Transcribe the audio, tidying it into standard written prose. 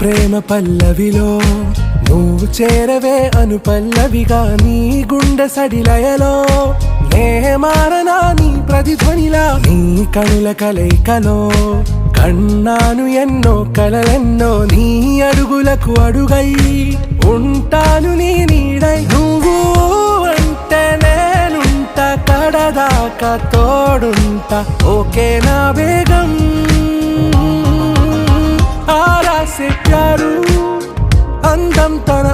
ప్రేమ పల్లవిలో నువ్వు చేరవే అను పల్లవిగా నీ గుండె సడిలయలో నే మారనా నీ ప్రతిధ్వనిలా నీ కనుల కలయికలో కన్నాను ఎన్నో కలలెన్నో నీ అడుగులకు అడుగై ఉంటాను నీ నీడై నువ్వు అంటే నేనుంట కడదాకా తోడుంటా ఓకే నా బేగం ఆరా से प्यारू అందం తన